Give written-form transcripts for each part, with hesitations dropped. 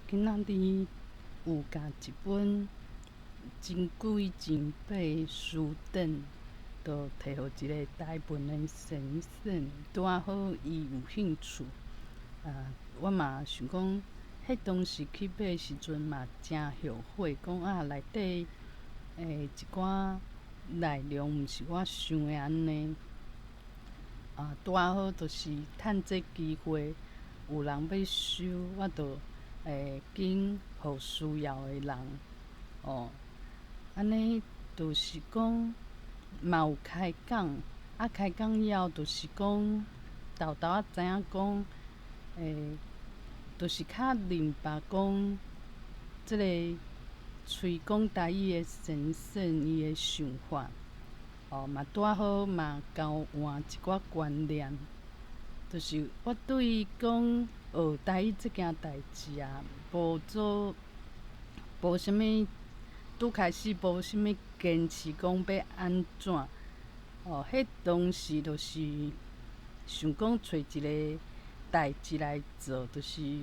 今仔日有甲一本真贵真宝的书单，都摕互一个台湾的先生，拄啊好伊有兴趣。我嘛想讲，迄当时去买时阵嘛真后悔，讲内底一寡内容毋是我想的安尼。拄啊好就是趁这机会，有人要收，我就紧互需要的人。安尼就是讲嘛有开讲，开讲以后就是讲，豆豆仔知影讲，就是较明白讲，即个推广台语的先生伊的想法。嘛拄啊好嘛交换一寡观念，就是我对于讲学台语即件代志无啥物，拄开始无啥物坚持讲要安怎。迄当时就是想讲找一个代志来做，就是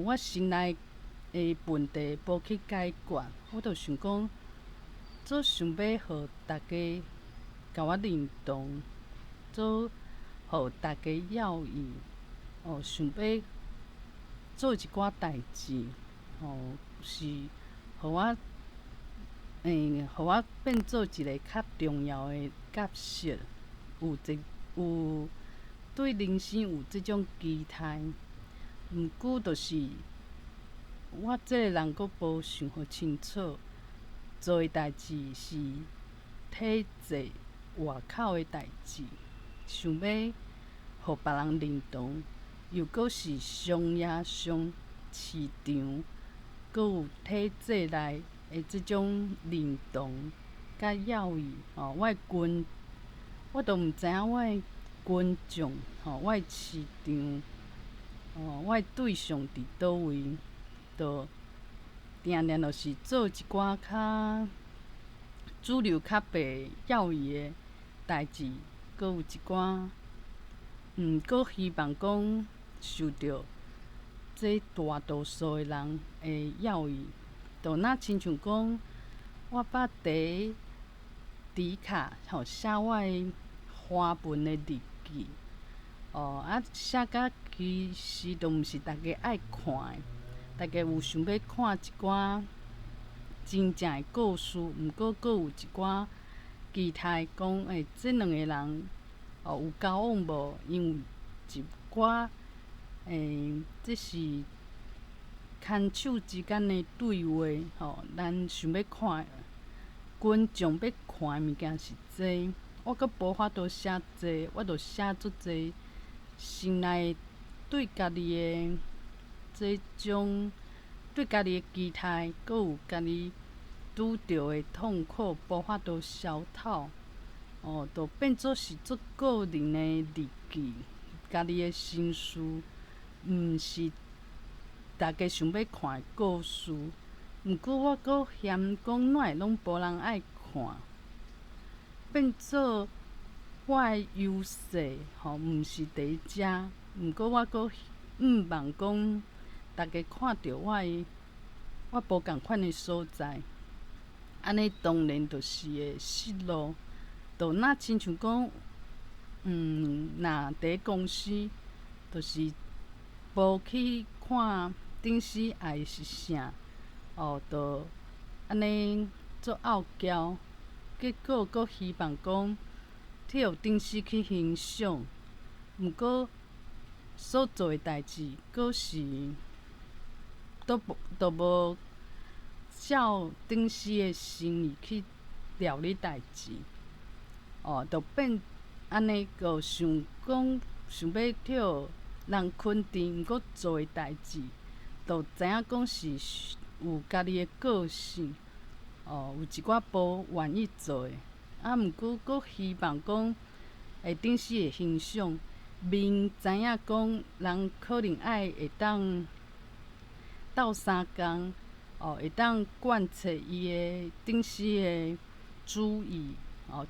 我心内的问题无去解决，我就想讲。做想要互大家甲我认同，做互大家要伊，想要做一寡代志，是互我，互我变做一个较重要的角色，有对人生有即种期待。毋过就是我即个人阁无想好清楚。做诶代志是体制外口诶代志，想要互别人认同，又阁是商业上市场，阁有体制内诶即种认同甲要义。我都毋知影我诶群众，我诶市场，我诶对象伫倒位，就定定就是做一寡较主流较白要义的代志，阁有一寡阁希望讲受到这大多数的人的要义。就若亲像讲，我捌伫迪卡写我的华文的日记，写甲其实都毋是大家爱看的。大家有想要看一寡真正的故事，毋过阁有一寡期待讲，这两个人有交往无？因为一寡这是牵手之间的对话，咱想要看，群众要看的物件是这，我阁无法度写这，我着写足济心内对家己的这种对家己的期待，阁有家己拄着的痛苦，无法度消透，就变做是足个人的日记，家己的心事，毋是大家想要看的故事。毋过我阁嫌讲哪会拢无人爱看，变做我的优势，毋是第一只。毋过我阁毋望讲大家看到我无共款的所在，安尼当然就是会失落。就若亲像讲，若伫公司，就是无去看顶时爱是啥，就安尼做拗撬，结果阁希望讲替互顶时去欣赏，毋过所做的代志阁是都无照顶时的心意去料理代志，就变安尼个想讲想要替互人肯定，毋过做的代志，就知影讲是有家己的个性，有一寡无愿意做的，毋过阁希望讲顶时会欣赏，明知影讲人可能会当斗相共，会当贯彻伊的顶时的主意，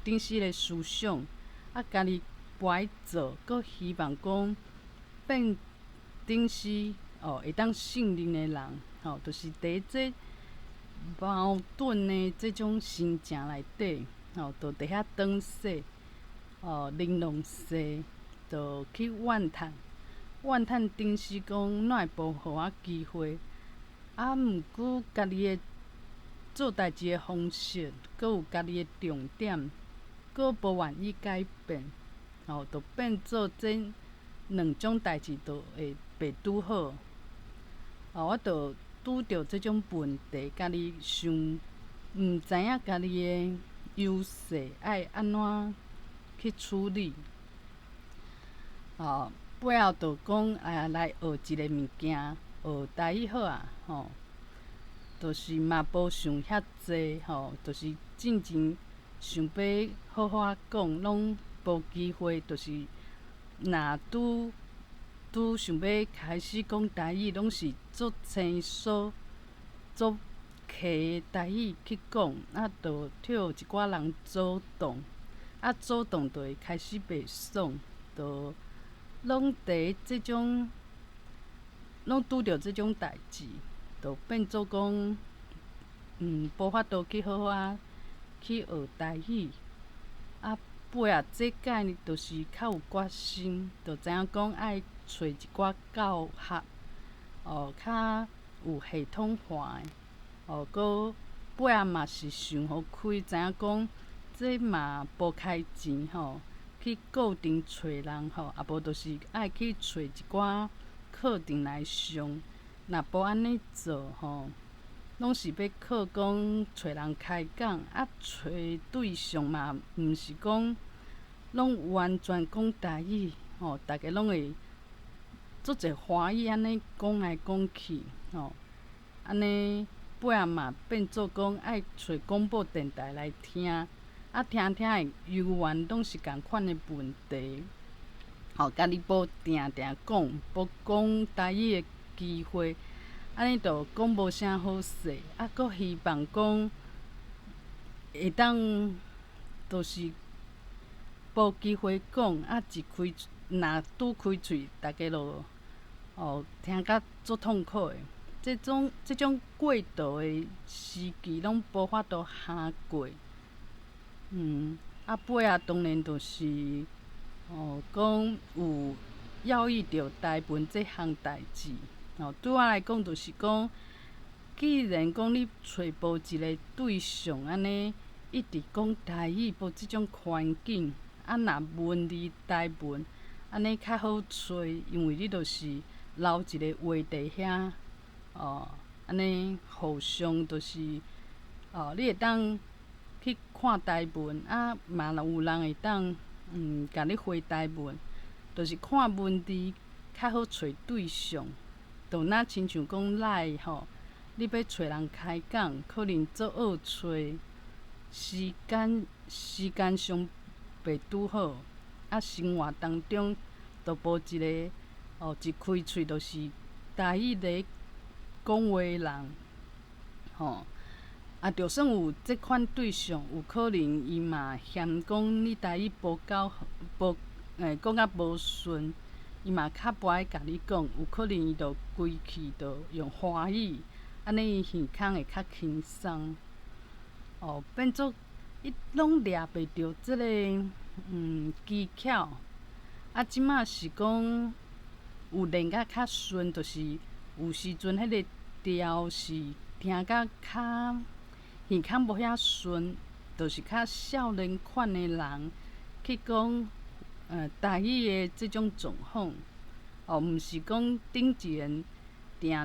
顶时的思想，家己不爱做，阁希望讲变顶时会当信任的人，就是伫这矛盾的这种心情内底，就伫遐转说，玲珑说，就去怨叹，怨叹顶是讲哪会无互我机会，毋过家己的做代志的方式，搁有家己的重点，搁无愿意改变，就变做这两种代志就会袂拄好。我就拄着即种问题，家己想毋知影家己的优势爱安怎去处理。背后就讲来学一个物件，学台语好啊，就是嘛无想遐济，就是进前想要好好讲，拢无机会，就是若拄想要开始讲台语，拢是做生疏、做客的台语去讲，就著一寡人阻挡，阻挡就会开始袂爽，就拢伫即种，拢拄着即种代志，就变做讲，无法度去好好去学台语。尾仔这届就是较有决心，就知影讲爱找一寡教学，较有系统化的，搁尾仔嘛是想好开，知影讲这嘛无开钱去固定找人无就是爱去找一寡课程来上。若无安尼做拢是要靠讲找人开讲，找对象嘛，毋是讲拢完全讲台语，大家拢会做者欢喜安尼讲来讲去，安尼尾仔嘛变做讲爱找广播电台来听，听的犹原拢是共款的问题，家己无定定讲，无讲台语的机会。安尼就讲无啥好势，搁希望讲会当，就是无机会讲，一开若拄开喙，大家就听甲足痛苦的。即种过渡的时期，拢无法度哈过。尾仔当然就是讲有要意着台文这项代志。对我来讲，就是讲，既然讲你找无一个对象，安尼一直讲台语，无即种环境，若文字台文，安尼较好找，因为你就是留一个话题遐，安尼互相就是，你会当去看台文，嘛有人会当甲你回台文，就是看文字较好找对象。就若亲像讲来你要找人开讲，可能做学找时间上袂拄好，生活当中就无一个一开喙就是台语咧讲话的人，就算有即款对象，有可能伊嘛嫌讲你台语无够讲甲无顺。伊嘛较不爱甲你讲，有可能伊就规气就用华语，安尼伊耳孔会较轻松。变做伊拢抓袂着即个技巧。即马是讲有练甲较顺，就是有时阵迄个调是听甲较耳孔无遐顺，就是较少年款的人去讲。台语的即种状况，毋是讲顶前定有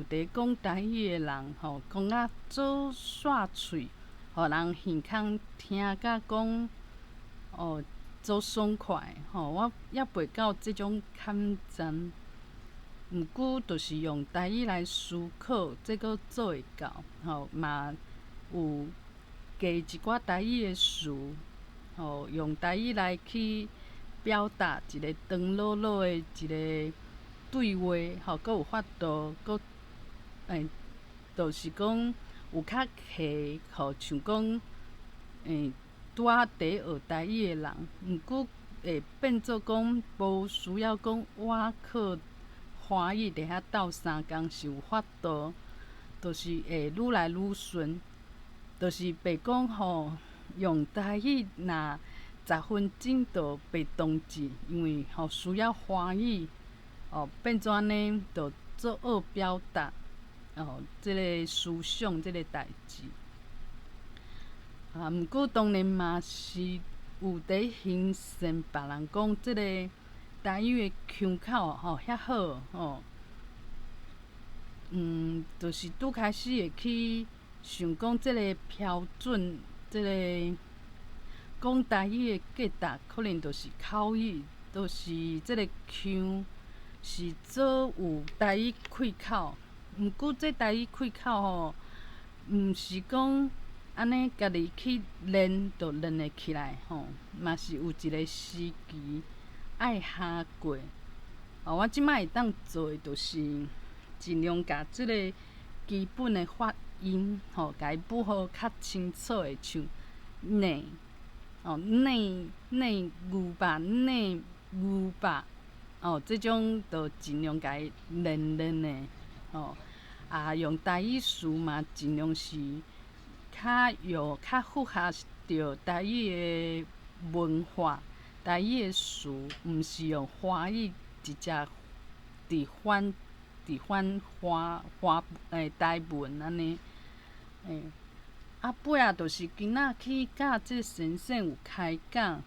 伫讲台语的人，讲啊做煞喙，互人耳孔听甲讲，做爽快，我还袂到即种坎站。毋过，就是用台语来思考，这个做会到，嘛有加一寡台语的词，用台语来去。表达一个长落落的一个对话，搁有法度，搁就是讲有较客，像讲拄仔伫学台语的人，毋过会变做讲无需要讲我靠华语伫遐斗相共是有法度，就是会愈来愈顺。就是白讲吼，用台语若10分钟就白同志，因为吼需要华语变怎呢？就做好表达即个思想，即个代志。毋过当然嘛是有伫欣赏别人讲即个台语的腔口遐好就是拄开始会去想讲即个标准，即个讲台语的价值，可能就是口语，就是即个腔是做有台语开口。毋过这台语开口毋是讲安尼家己去练就练会起来嘛是有一个时期爱下过。我即摆会当做的，就是尽量甲即个基本的发音甲伊补好较清楚的，像内内牛肉内牛肉即种就尽量甲伊练的用台语词嘛，尽量是较符合着台语的文化、台语的词，毋是用华语直接直翻台文安尼。尾仔就是今仔去甲即先生有开讲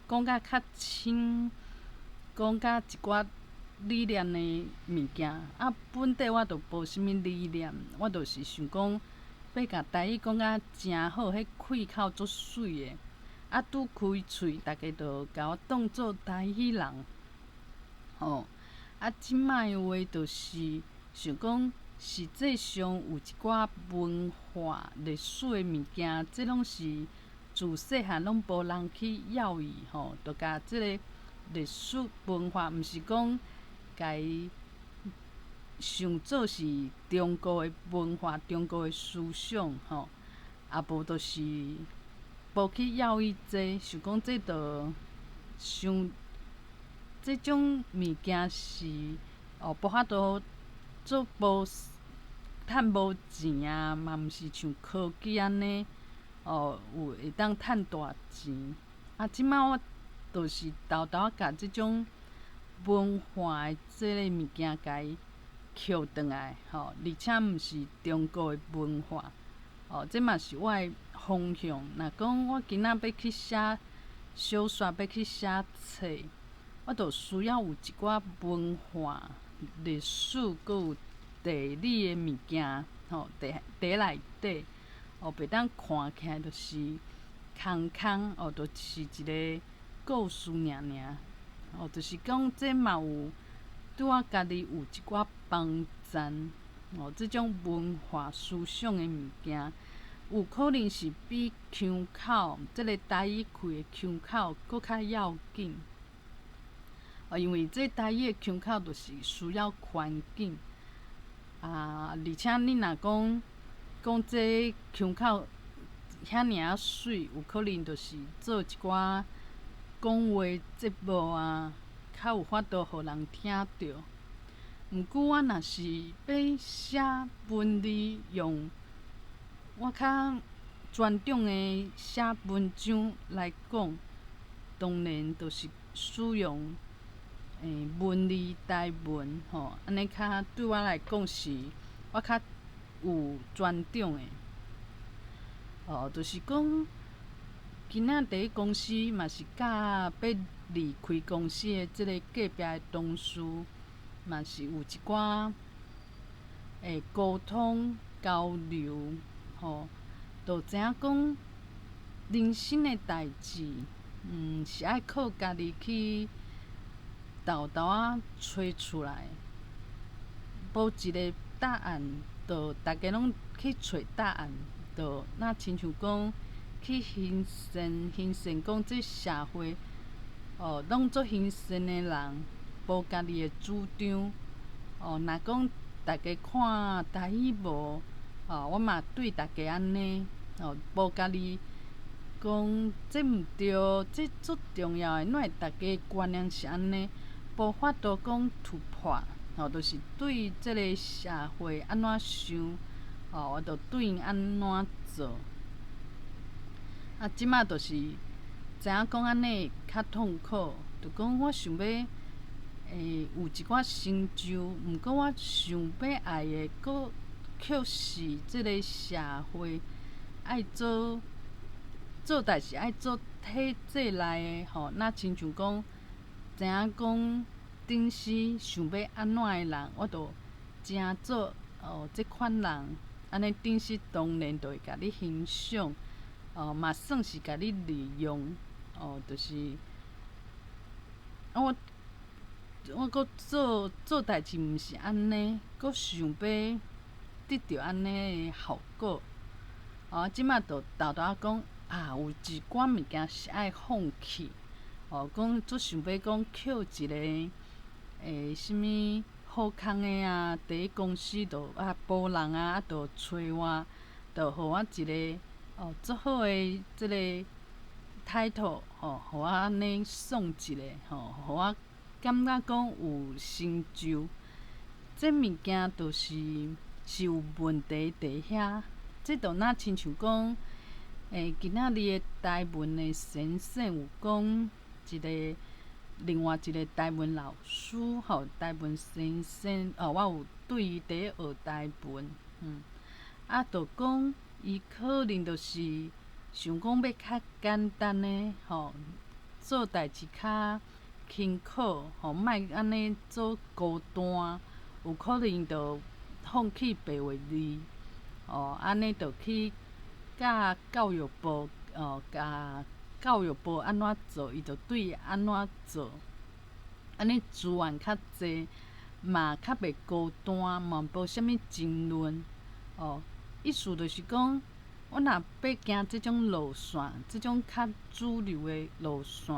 讲甲较深，讲甲一寡理念的物件。本底我就无啥物理念，我就是想讲要甲台语讲甲诚好，迄开口足水的。拄开喙，大家就甲我当做台语人即摆话就是想讲，实际上有一寡文化、历史的物件，即拢是自细汉拢无人去要伊就甲即个历史文化，毋是讲甲伊想做是中国的文化、中国的思想无就是无去要伊这，想讲这就即种物件是无法度做无趁无钱嘛毋是像科技安尼有会当趁大钱。即摆我就是偷偷甲即种文化的即个物件甲伊捡转来而且毋是中国的文化这嘛是我的方向。若讲我今仔要去写小说，要去写册，我就需要有一寡文化、历史，阁有地理的物件伫内底袂当看起来就是空就是一个故事尔就是讲这嘛有对我家己有一寡帮衬即种文化思想的物件，有可能是比腔口即个台语开的腔口搁较要紧因为这台语的腔口就是需要环境而且你若讲这腔口遐尔水，有可能就是做一寡讲话节目较有法度互人听着。毋过我若是要写文字，用我较专长的写文章来讲，当然就是使用文字台文安尼对我来讲是我较有专长的就是讲今仔第一公司嘛是甲要离开公司的即个隔壁的同事，嘛是有一寡沟通交流就知影讲人生的代志是爱靠家己去偷偷找出来，无一个答案，就大家拢去找答案，就亲像讲去欣赏讲这社会拢做欣赏的人，无家己的主张若讲大家看台语无我嘛对大家安尼无家己讲这毋对，这足重要的，哪会大家观念是安尼，无法度讲突破就是对即个社会安怎想，我着对因安怎做。即马就是知影讲安尼较痛苦，着讲我想要有一寡成就，毋过我想要爱的，佫却是即个社会爱做代志爱做体制内的若亲像讲知影讲顶时想要安怎的人，我着诚做即款人，安尼顶时当然着会甲你欣赏，嘛算是甲你利用，就是我佫做代志毋是安尼，佫想要得到安尼的效果。即马着豆豆仔讲有一寡物件是爱放弃，讲做想要讲捡一个什物好康的第一公司着补人着找我，着互我一个足好的即个title，互我安尼爽一下，互我感觉讲有成就。这物件是有问题伫遐。即着若亲像讲，今仔日的台文的先生有讲另外一个台文老师，台文先生，我有对伊伫咧学台文，着讲伊可能就是想讲要较简单的，做代志较轻巧，莫安尼做孤单，有可能着放弃白话字。安尼着去甲教育部，甲教育部安怎做，伊着对伊安怎做。安尼资源较济，嘛较袂孤单，嘛无啥物争论。意思就是讲，我若要行即种路线，即种较主流的路线，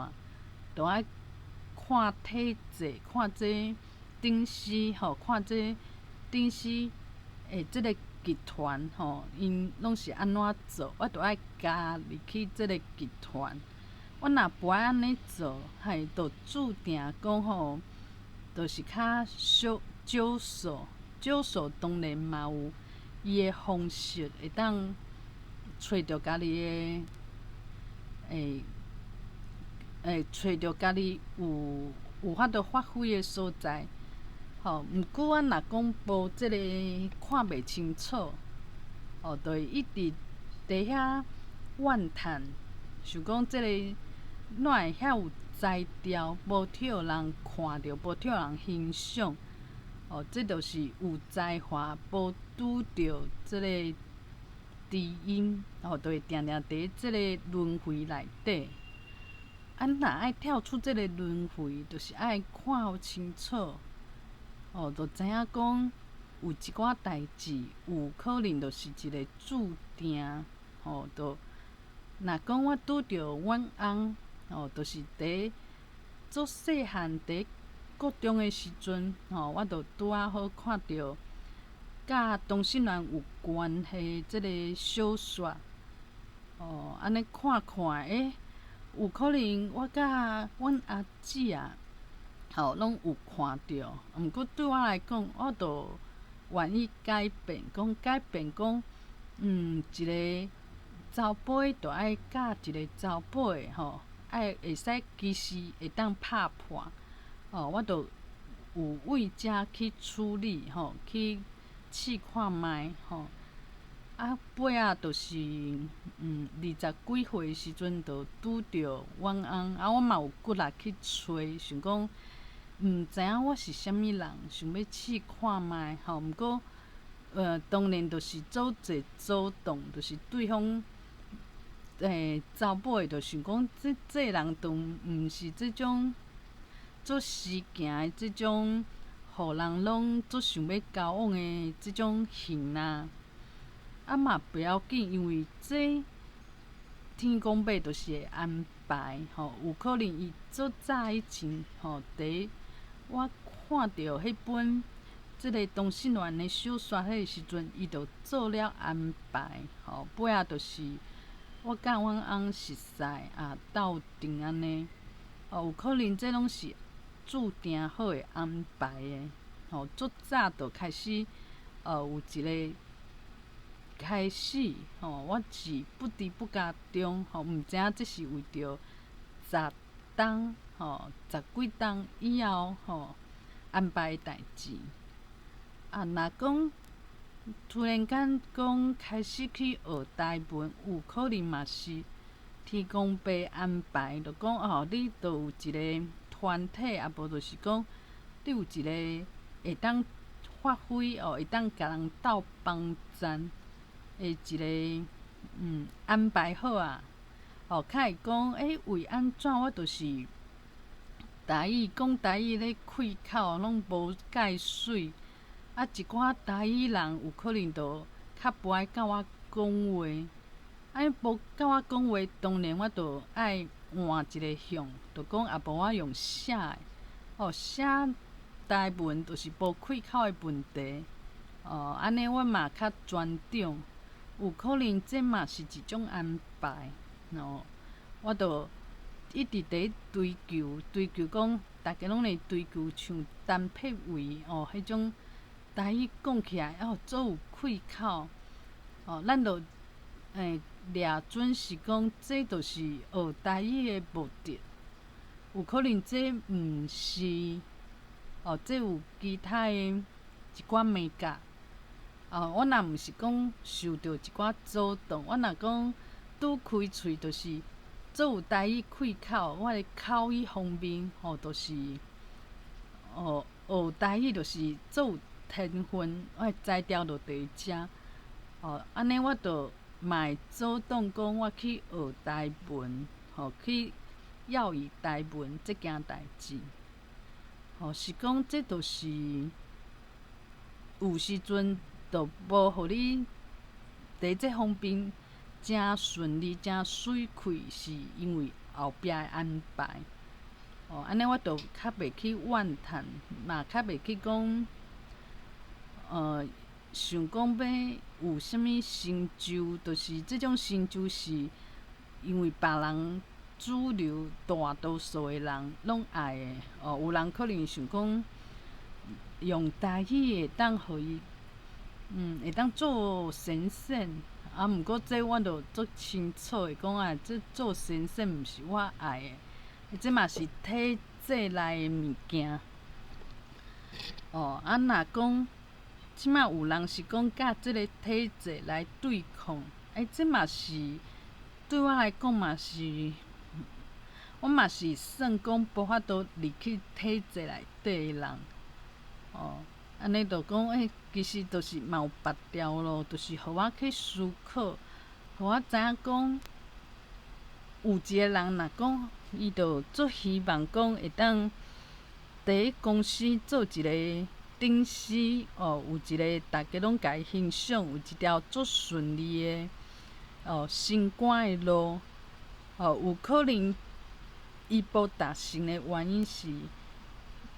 着爱看体制，看这顶时，看这顶时的即个集团，因拢是安怎做，我着爱加入去即个集团。我若不爱安尼做，着注定讲就是较少数当然嘛有伊的方式，会当找着家己的找着家己有法度发挥的所在。毋过我若讲无即个看袂清楚，就会一直伫遐怨叹，想讲即个哪会遐有才调，无替人看着，无替人欣赏。这就是有才华，无拄着即个知音，就会定定伫即个轮回内底。若爱跳出即个轮回，就是爱看互清楚。就知影讲有一寡代志，有可能就是一个注定。就若讲我拄着阮翁，就是伫做细汉伫国中的时阵，我着拄仔好看着甲同性恋有关系即个小说。安尼看看，有可能我甲阮阿姊拢有看着，毋过对我来讲，我着愿意改变，讲，一个查甫的着爱教一个查甫的，会使其实会当拍破，我着有为遮去处理，去试看觅，尾仔就是20几岁的时阵，着拄着阮翁，我嘛有骨力去找，想讲。毋知影我是啥物人，想要试看觅，毋过，当然就是做者主动，就是对方，查某的，就想讲这人都毋是即种做实行的即种，互人拢做想要交往的即种型嘛嘛不要紧，因为这天公伯就是会安排，有可能伊做早以前，伫我看到迄本即个同性恋的小说迄个时阵，伊就做了安排，尾仔就是我甲阮翁熟识斗阵安尼，有可能这拢是注定好的安排的，足早就开始有一个开始，我是不知不觉中，毋知影这是为着10冬，10几冬以后，安排的代志。若讲突然间讲开始去学台文，有可能嘛是天公伯安排，就讲你著有一个团体，啊无就是讲你有一个会当发挥会当甲人斗帮赞的一个安排好啊。较会讲为安怎我就是台语讲台语咧开口拢无介水，一寡台语人有可能就较不爱甲我讲话，无甲我讲话，当然我就爱换一个向，就讲也无我用写的，写台文就是无开口的问题，安尼我嘛较专长，有可能这嘛是一种安排，我就一直伫追求讲，大家拢咧追求像陈佩维迄种台语讲起来足有开口，咱就掠准是讲，这就是学台语的目的。有可能这毋是，这有其他的一寡美感。我若毋是讲受到一寡阻挡，我若讲拄开喙，就是足有台语开口，我的口语方面，就是学台语就是足有天分，我的才调就伫遮。安尼我就嘛会阻挡讲我去学台文，去要以台文即件代志。是讲这就是有时阵就无互你伫这方面真顺利、真水开，是因为后壁的安排。安尼我就较袂去怨叹，嘛较袂去讲，想讲要有啥物成就，就是即种成就是因为别人主流大多数的人拢爱的。有人可能想讲用台语会当互伊，会当做先生，毋过这我就足清楚的讲这做先生毋是我爱的，这嘛是体制内的物件。若讲即摆有人是讲甲即个体制来对抗，这嘛是对我来讲嘛是，我嘛是算讲无法度离去体制内底的人。安尼就讲其实就是嘛有别条路，就是互我去思考，互我知影讲，有一个人若讲伊就足希望讲会当伫咧公司做一个顶司，有一个大家拢甲伊欣赏，有一条足顺利的升官的路，有可能伊无达成的原因是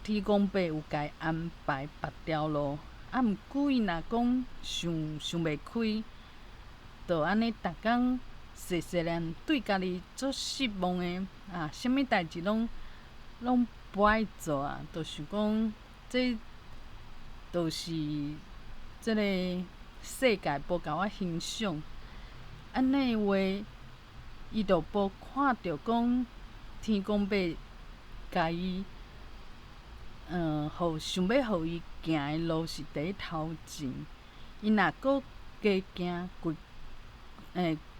天公伯有甲伊安排别条路，毋过伊若讲想袂开，就安尼逐工细细念对家己足失望的，啥物代志拢不爱做啊，就想讲这就是即个世界无甲我欣赏，安尼的话，伊就无看到讲天公伯甲伊，想要互伊行的路是伫咧头前。伊若搁加行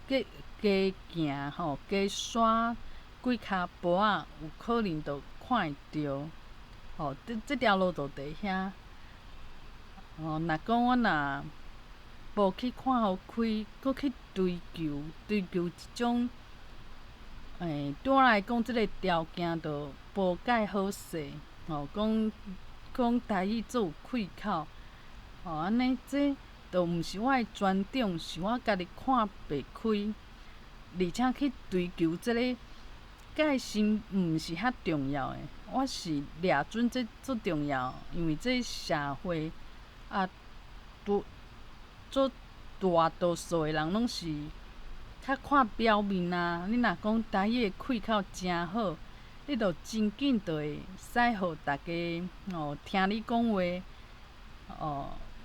加行加刷几骹步仔，有可能就看会着。这条路就伫遐。若讲我若无去看互开，搁去追求一种，对我来讲，即个条件就无介好势。讲台语足有开口，安尼这就毋是我的专长，是我家己看袂开，而且去追求即个介心毋是遐重要的。我是掠准这足重要，因为这社会足大多数的人拢是较看表面啊。你若讲台语的开口真好，你就真紧就会使互大家听你讲话，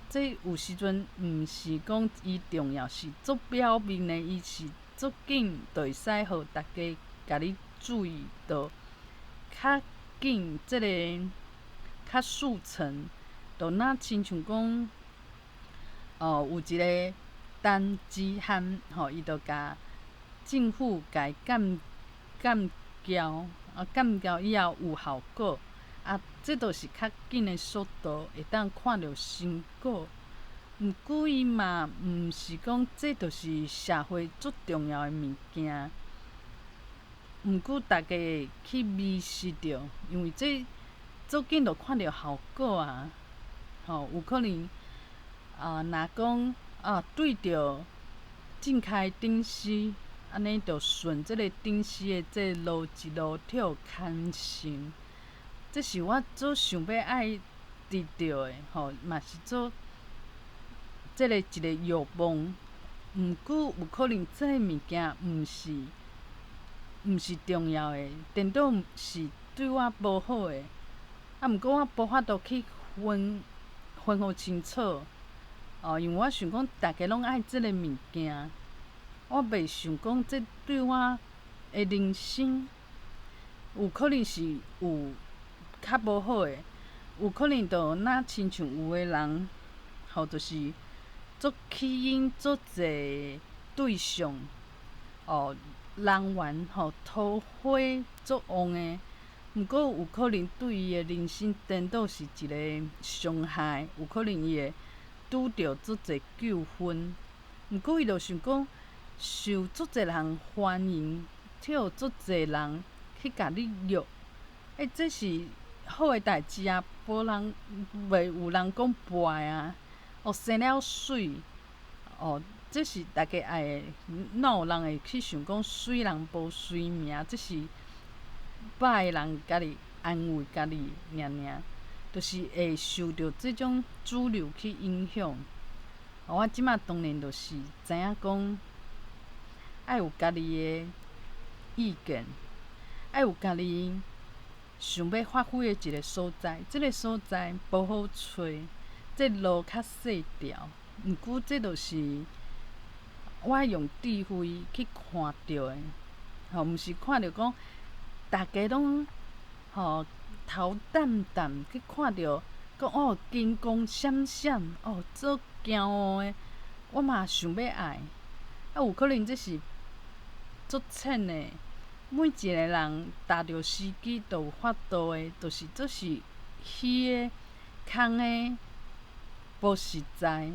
这有时阵毋是讲伊重要，是做表面的，伊是足紧就会使互大家甲你注意到，较紧即个较速成，就若亲像讲，有一个单子函，伊就甲政府甲伊干交，干交以后有效果，这就是较紧的速度，会当看到成果。毋过伊嘛毋是讲这就是社会足重要的物件。毋过大家会去迷失着，因为这足紧就看到效果啊。有可能若讲对着正开顶司，安尼就顺即个顶司的这路一路跳牵绳，这是我最想要爱得到的，嘛是做即个一个欲望。毋过有可能这个物件毋是重要的，颠倒是对我无好的。毋过我无法度去分互清楚。因为我想讲，大家拢爱即个物件，我袂想讲这对我的人生有可能是有较无好的，有可能就若亲像有的人，就是做起因做侪对象，人缘桃花足旺的。毋过有可能对伊的人生颠倒是一个伤害，有可能伊会拄着足侪纠纷。毋过伊就想讲，受足侪人欢迎，替足侪人去甲你约，这是好诶代志啊，无人袂有人讲坏啊。生了水，这是大家爱的。哪有人会去想讲水人无水命？这是歹诶人家己安慰家己尔，就是会受到这种主流去影响。我即马当然就是知影讲，爱有家己诶意见，爱有家己想要发挥诶一个所在。即个所在无好找，这路较细条。毋过这就是我爱用智慧去看到的，毋是看到讲大家拢头淡淡去看到讲金光闪闪，做骄傲的，我嘛想要爱。有可能这是足浅的，每一个人踏着时机都有法度的，就是这是虚的、空的、无实在，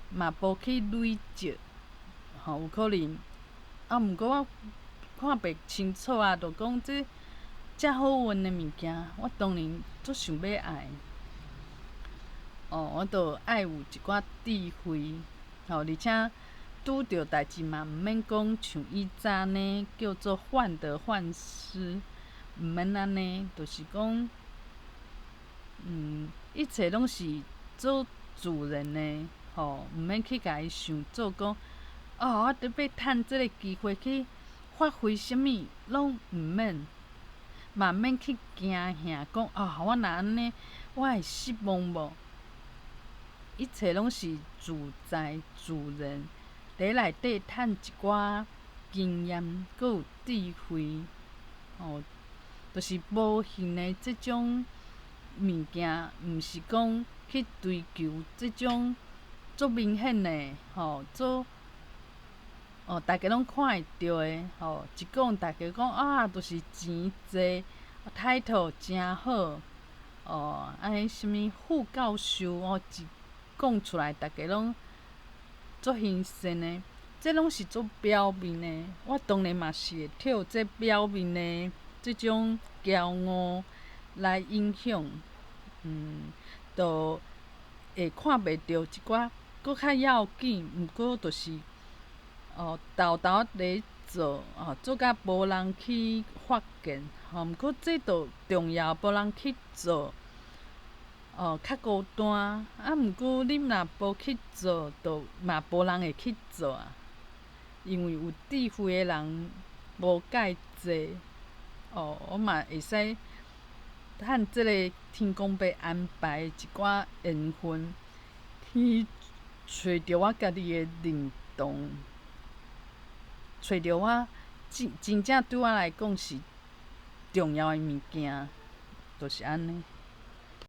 嘛无去累积。有可能毋过我看袂清楚啊，就讲遮好运的物件，我当然足想要爱。我就爱有一寡智慧，而且拄着代志嘛，毋免讲像以前呢叫做患得患失，毋免安尼，就是讲，一切拢是做自然的，毋免去甲伊想做讲。我得要趁即个机会去发挥啥物，拢毋免，嘛免去惊吓，讲我若安尼，我会失望无？一切拢是自在自然，伫内底趁一寡经验，阁有智慧，就是无形的即种物件，毋是讲去追求即种足明显的，做。大家拢看会到的，一讲大家讲就是钱济，title 真好，安尼啥物副教授一讲出来，大家拢足新鲜的，这拢是足表面的。我当然嘛是会替这表面的即种骄傲来影响，就会看袂到一寡搁较要紧，毋过就是豆豆咧做，做甲无人去发现，毋过这就重要，无人去做，较孤单。毋过你若无去做，就嘛无人会去做啊。因为有智慧的人无介济，我嘛会使趁即个天公伯安排一寡缘分，去找着我家己的认同，找着我真正对我来讲是重要的物件，就是安尼。